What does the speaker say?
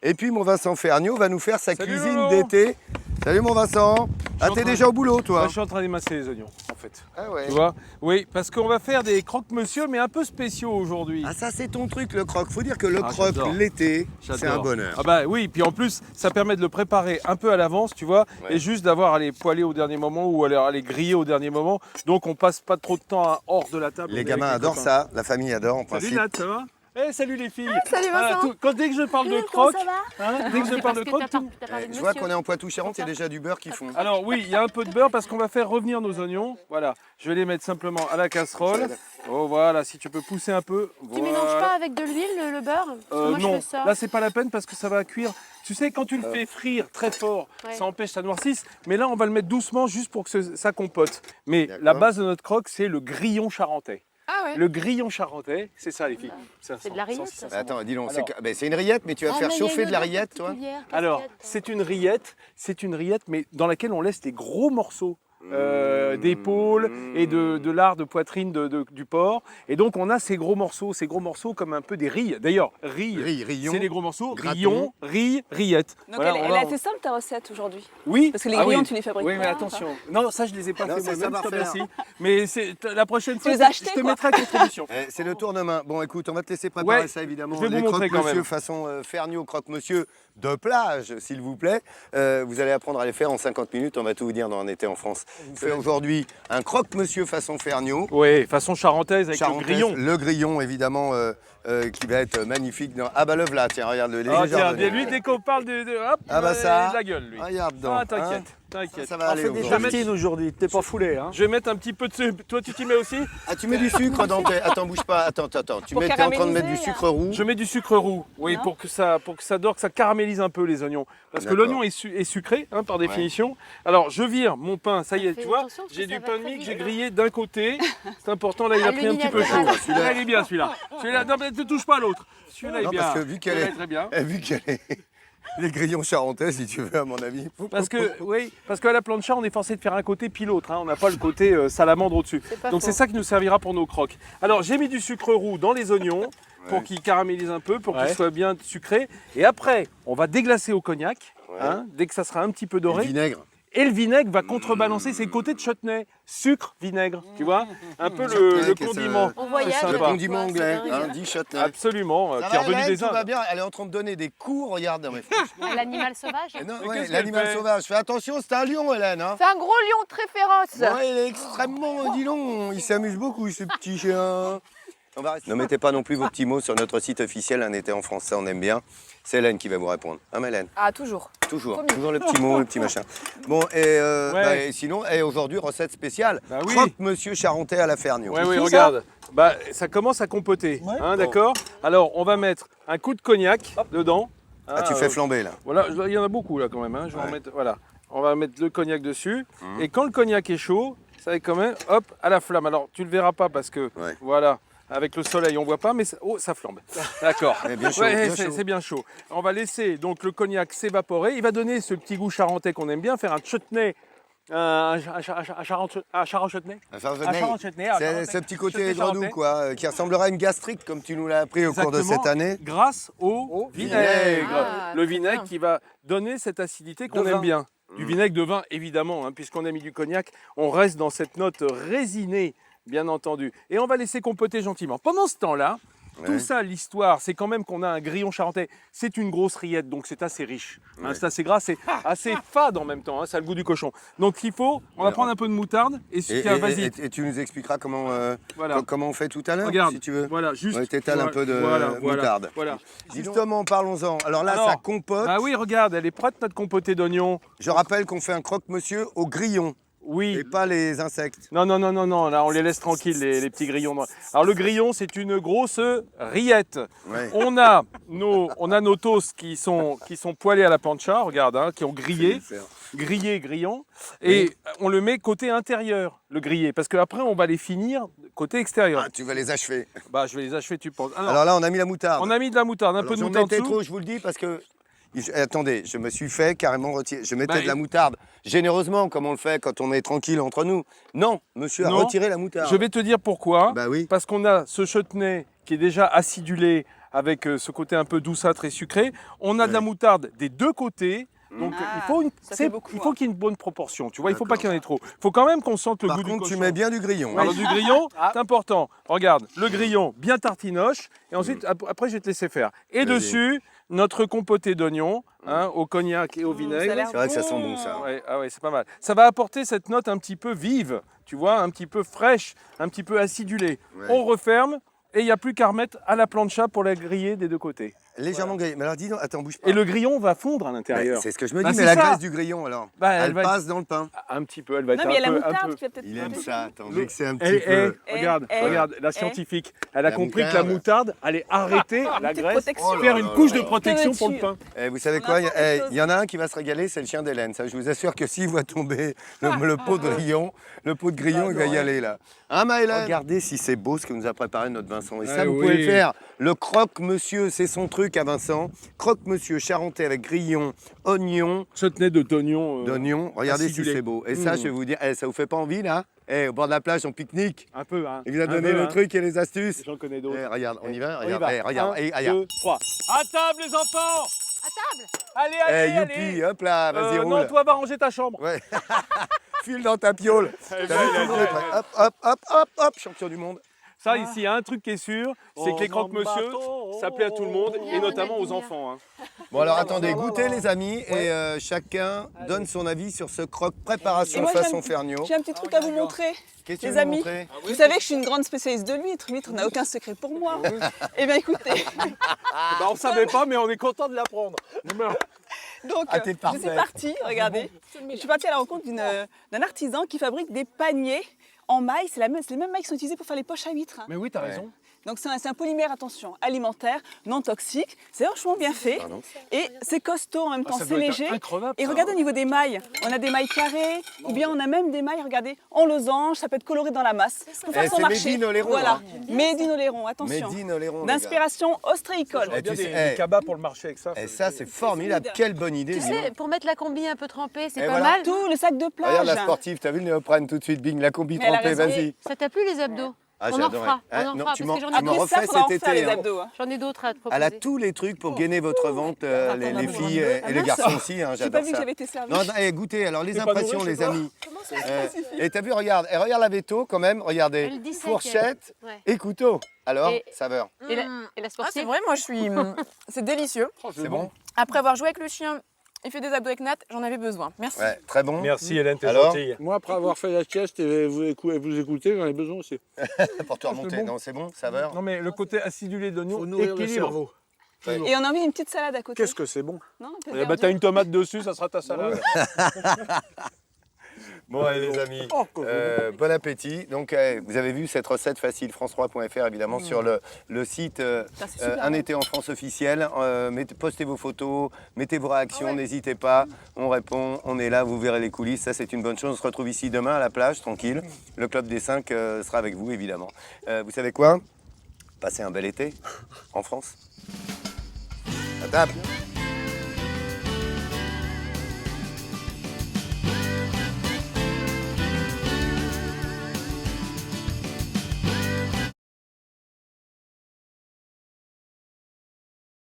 Et puis mon Vincent Ferniaud va nous faire sa Salut, cuisine Lolo. d'été. Salut mon Vincent. Ah, t'es déjà au boulot Bah, toi? je suis en train d'émasser les oignons, en fait. Ah ouais. Tu vois? Oui, parce qu'on va faire des croque-monsieur, mais un peu spéciaux aujourd'hui. Ah ça c'est ton truc le croque. Faut dire que le Ah, croque j'adore. l'été, c'est un J'adore. bonheur. Ah bah oui, puis en plus, ça permet de le préparer un peu à l'avance, tu vois, Ouais. et juste d'avoir à les poêler au dernier moment ou à les griller au dernier moment. Donc on passe pas trop de temps hors de la table. Les avec gamins les adorent copains. ça, la famille adore en Salut principe. Nat, ça va? Eh, salut les filles. salut Vincent. Dès que je parle de Comment croque, ça va? dès que je parle de croque, T'as parlé de Je vois monsieur. qu'on est en Poitou-Charentes, il y a déjà du beurre qui fond. Alors oui, il y a un peu de beurre parce qu'on va faire revenir nos oignons. Voilà, je vais les mettre simplement à la casserole. Oh voilà, si tu peux pousser un peu. Tu mélanges pas avec de l'huile le beurre? Parce que moi, je Non, fais ça. là c'est pas la peine parce que ça va cuire. Tu sais, quand tu le fais frire très fort, Ouais. ça empêche que ça noircisse. Mais là, on va le mettre doucement juste pour que ça compote. Mais D'accord. la base de notre croque, c'est le grillon charentais. Ah ouais. Le grillon charentais, c'est ça les filles. C'est de la rillette, ça. Bah, attends, dis donc, Alors. c'est une rillette, mais tu vas Ah, faire mais il y a chauffer une de la odeur rillette toi? particulière. Alors, Qu'est-ce qu'il y a c'est une rillette, mais dans laquelle on laisse des gros morceaux d'épaule et de lard de poitrine du porc. Et donc, on a ces gros morceaux comme un peu des rilles. D'ailleurs, Rillon. c'est les gros morceaux. graton. Rillon, rillette. Donc Voilà, elle on est va- assez simple ta recette aujourd'hui. Oui. Parce que les Ah grillons, oui. tu les fabriques Oui, mais pas, attention. Non, ça, je les ai pas Non, fait c'est moi-même, je te savoir-faire. remercie. Mais la prochaine fois, les as achetés, je te quoi. mettrai à contribution. C'est le tournement. Bon, écoute, on va te laisser préparer Ouais, ça évidemment. je vais vous Les montrer quand croque-monsieur même. façon Ferniaud, croque-monsieur de plage, s'il vous plaît. Vous allez apprendre à les faire en 50 minutes. On va tout vous dire dans Un été en France. On fait aujourd'hui un croque-monsieur façon Ferniaud. Oui, façon charentaise avec Charentaise, le grillon. Le grillon, évidemment, qui va être magnifique. Ah bah le voilà, tiens, regarde le Ah, déjà tiens, revenu. lui, dès qu'on parle hop, Ah bah il ça, a de la gueule, lui. regarde donc. Ah, t'inquiète, hein. t'inquiète. Ça va On aller fait des aujourd'hui. tartines aujourd'hui, t'es pas foulé. Hein. Je vais mettre un petit peu de sucre. Toi, tu t'y mets aussi? Ah, tu mets du sucre dans tes... Attends, bouge pas. Attends. Tu Pour es en train de mettre du caraméliser, sucre roux. Je mets du sucre roux, oui, Non. pour que ça dore, que ça caramélise un peu les oignons. Parce que D'accord. l'oignon est sucré, hein, par définition. Alors, je vire mon pain, ça y est, Fais tu vois, attention, parce que j'ai ça du va pain de très mie que vite. j'ai grillé d'un côté. C'est important, là, il a pris un petit peu chaud. l'unilatéral. Celui-là, il est bien, celui-là. Celui-là, non, mais ne touche pas à l'autre. Celui-là, il est Non, bien. parce que vu qu'elle Celui-là est- très bien. Vu qu'elle est... Les grillons charentais, si tu veux, à mon avis. Parce qu'à la plancha, on est forcé de faire un côté puis l'autre. Hein. On n'a pas le côté salamandre au-dessus. pas Donc faux. c'est ça qui nous servira pour nos croques. Alors j'ai mis du sucre roux dans les oignons pour qu'ils caramélisent un peu, pour qu'ils soient bien sucrés. Et après, on va déglacer au cognac, hein, dès que ça sera un petit peu Le doré. vinaigre. Et le vinaigre va contrebalancer ses côtés de chutney. Sucre, vinaigre, tu vois. Un peu Chutney, le qu'est-ce que condiment. On voyage. C'est Le sympa. avec condiment toi, anglais, c'est dingue. hein, dit Chutney. Absolument, Ça qui est va, revenu Hélène, des tout va Indes. bien. Elle est en train de donner des cours, regarde. Non, mais franchement, L'animal sauvage. non, Mais ouais, qu'est-ce l'animal qu'elle fait sauvage. Fais attention, c'est un lion, Hélène. Hein. C'est un gros lion très féroce. Ouais, il est extrêmement, dis donc, il s'amuse beaucoup, ce petit chien. Ne mettez pas non plus vos petits mots sur notre site officiel, Un été en France, ça on aime bien. C'est Hélène qui va vous répondre. Hein, Hélène? Ah, toujours. Toujours, Promis. toujours le petit mot, le petit machin. Bon, et sinon, aujourd'hui, recette spéciale. Bah oui. Croque-monsieur charentais à la Ferniaud. Oui, oui, C'est regarde. Bah, ça commence à compoter, hein, d'accord. Alors, on va mettre un coup de cognac dedans. Ah, tu fais flamber, là. Voilà, il y en a beaucoup là quand même. Hein. Je vais en mettre, voilà. On va mettre le cognac dessus. Et quand le cognac est chaud, ça va quand même, hop, à la flamme. Alors, tu le verras pas parce que, Ouais. voilà, avec le soleil, on voit pas, mais ça flambe. D'accord. Ouais, bien chaud, Ouais, bien chaud. c'est bien chaud. On va laisser donc le cognac s'évaporer. Il va donner ce petit goût charentais qu'on aime bien, faire un chutney. Un charentais. C'est ce petit côté Chutney gredou, charentais. quoi, qui ressemblera à une gastrique, comme tu nous l'as appris au cours de Exactement, cette année. grâce au vinaigre. Ah, Le très vinaigre bien. qui va donner cette acidité qu'on De aime vin. bien. Du vinaigre de vin, évidemment, hein, puisqu'on a mis du cognac, on reste dans cette note résinée, bien entendu. Et on va laisser compoter gentiment. Pendant ce temps-là, tout ça, l'histoire, c'est quand même qu'on a un grillon charentais. C'est une grosse rillette, donc c'est assez riche. Hein, c'est assez gras, c'est assez fade en même temps. Hein, ça a le goût du cochon. Donc il faut, on va prendre un peu de moutarde. Et, tiens, vas-y. Et tu nous expliqueras comment, Voilà. comment on fait tout à l'heure, Regarde, si tu veux. voilà, juste. Ouais, t'étales un peu de moutarde. Voilà. Justement, parlons-en. Alors là, Alors, ça compote. Bah oui, regarde, elle est prête notre compotée d'oignons. Je rappelle qu'on fait un croque-monsieur au grillon Oui. et pas les insectes. Non, là on les laisse tranquilles, les petits grillons. Alors le grillon, c'est une grosse rillette. Ouais. On a nos toasts qui sont poêlés à la plancha, regarde, hein, qui ont grillé, grillon, et on le met côté intérieur, le grillé, parce qu'après on va les finir côté extérieur. Ah, tu vas les achever. Bah je vais les achever, tu penses. Alors, Alors là, on a mis la moutarde. on a mis de la moutarde, un Alors, peu de j'en moutarde mettais dessous. trop, je vous le dis, parce que... Attendez, je me suis fait carrément retirer. Je mettais Bah, de la moutarde généreusement, comme on le fait quand on est tranquille entre nous. Non, monsieur a Non. retiré la moutarde. Je vais te dire pourquoi. Bah oui. Parce qu'on a ce chutney qui est déjà acidulé avec ce côté un peu douceâtre et sucré. On a de la moutarde des deux côtés. Donc il faut, ça fait beaucoup, il faut qu'il y ait une bonne proportion, tu vois, il ne faut pas qu'il y en ait trop. Il faut quand même qu'on sente le Par goût du contre, cochon. tu mets bien du grillon. Alors du grillon, c'est important. Regarde, le grillon bien tartinoche, et ensuite, après, je vais te laisser faire. Et Vas-y. dessus, notre compoté d'oignons, au cognac et au ça a vinaigre. l'air C'est vrai que ça sent bon, ça. Ouais, ah ouais, c'est pas mal. Ça va apporter cette note un petit peu vive, tu vois, un petit peu fraîche, un petit peu acidulée. Ouais. On referme, et il n'y a plus qu'à remettre à la plancha pour la griller des deux côtés. Légèrement grillé. Mais alors dis donc, attends, bouge pas. Et le grillon va fondre à l'intérieur. C'est ce que je me Bah, dis, c'est mais la ça. graisse du grillon alors, Bah, elle va passe dans le pain. Un petit peu, elle va Non, être mais il y a la un peu... moutarde qui va peut-être. Il aime un peu- ça, attends, Le- dès que c'est un petit Eh, peu. regarde, regarde, la scientifique, elle a La compris que moutarde. la moutarde allait arrêter la petite graisse, protection. faire Oh une là couche là de là. protection pour le Dessus. pain. Eh, vous savez On quoi, apprend des choses. il y en a un qui va se régaler, c'est le chien d'Hélène. Ça, je vous assure que s'il voit tomber le pot de grillon, il va y aller là. Hein, Maëlène? Regardez si c'est beau ce que nous a préparé notre Vincent. Et ça, Ah vous pouvez oui. le faire. Le croque-monsieur, c'est son truc à Vincent. Croque-monsieur charentais avec grillon, oignon, Chutney d'oignon. d'oignon. Regardez acidulé. si c'est beau. Et ça, je vais vous dire, ça vous fait pas envie là? Au bord de la plage, on pique-nique. Un peu, hein. Il vous a Un donné peu, le hein. truc et les astuces. J'en connais d'autres. Regarde, on y va, On y regarde, va. regarde, 1, regarde. 2, 3. À table, les enfants! À table. Allez, allez, Youpi, allez! hop là, vas-y, roule. Non, toi, va ranger ta chambre. Ouais. File dans ta piole. T'as vu, tout le monde est prêt. Hop, hop, hop, hop, hop, champion du monde. Ça, ici, il y a un truc qui est sûr, c'est que les croque-monsieur, ça plaît à tout le monde, et notamment aux enfants. Hein. Bon alors attendez, goûtez les amis, et chacun donne son avis sur ce croque Et préparation moi, façon Ferniaud. J'ai un petit truc à vous montrer. Qu'est-ce que tu Les veux nous amis, montrer? vous savez que je suis une grande spécialiste de l'huître. L'huître n'a aucun secret pour moi. Eh bien écoutez, Bah, on ne savait pas, mais on est content de l'apprendre. donc Ah, t'es je parfaite. suis partie, regardez. Je suis partie à la rencontre d'un artisan qui fabrique des paniers en maille. C'est les mêmes mailles qui sont utilisées pour faire les poches à huîtres. Mais oui, t'as raison. Donc c'est un polymère, attention, alimentaire, non toxique. C'est vachement bien fait. Pardon. Et c'est costaud en même temps, ça c'est doit être léger. increvable, Et ça. regardez au niveau des mailles. On a des mailles carrées, ou bien on a même des mailles, regardez, en losange. Ça peut être coloré dans la masse. Pour faire son c'est marché. Made in Oléron, Voilà, hein. Made in Oléron, attention. Made in Oléron, les gars. D'inspiration ostréicole. Eh, tu Bien sais, des eh, cabas pour le marché avec ça. Et ça c'est formidable, quelle bonne idée. Tu dis donc. sais, pour mettre la combi un peu trempée, c'est Et pas voilà. mal. Tout le sac de plage. Regarde la sportive, t'as vu le néoprène tout de suite, bing, la combi Mais elle a trempée, raison. vas-y. Ça t'a plu les abdos? Ah, On j'ai en adoré. refera, Hein, on en non, fera, tu parce m'en que j'en ai tu m'en d'autres. refais ça, faudra en cet faire été. les hein. abdos. Hein. J'en ai d'autres à te proposer. Elle a tous les trucs pour gainer votre vente, les on a filles besoin. et les Ah, garçons aussi, hein, J'ai pas j'adore vu que ça. j'avais été servie. Non, non, goûtez, alors les T'es pas impressions nourri les chez toi amis. Et t'as vu, regarde, regarde la veto quand même, regardez. Elle dissèque. Fourchette Ouais. et couteau. Alors, Et- saveur. Et la Ah, c'est sportive? vrai, moi je suis. C'est délicieux. C'est bon? Après avoir joué avec le chien et fait des abdos avec Nat, j'en avais besoin. Merci. Ouais, très bon. Merci Hélène, t'es Alors gentille. Moi, après avoir fait la sieste et vous écouter, j'en ai besoin aussi. Pour te remonter, bon. non, c'est bon, saveur. Non mais le côté acidulé d'oignon, Faut nourrir le équilibre. cerveau. Et on a envie d'une petite salade à côté. Qu'est-ce que c'est bon. Non, un peu Eh de ben, verdure. t'as une tomate dessus, ça sera ta salade. Bon, allez les amis, Oh, bon appétit. Donc, vous avez vu cette recette facile, france3.fr évidemment, sur le site Putain, c'est super Un bon. été en France officiel. Postez vos photos, mettez vos réactions, n'hésitez pas. On répond, on est là, vous verrez les coulisses. Ça, c'est une bonne chose. On se retrouve ici demain à la plage, tranquille. Le Club des 5 sera avec vous, évidemment. Vous savez quoi? Passez un bel été en France. À table.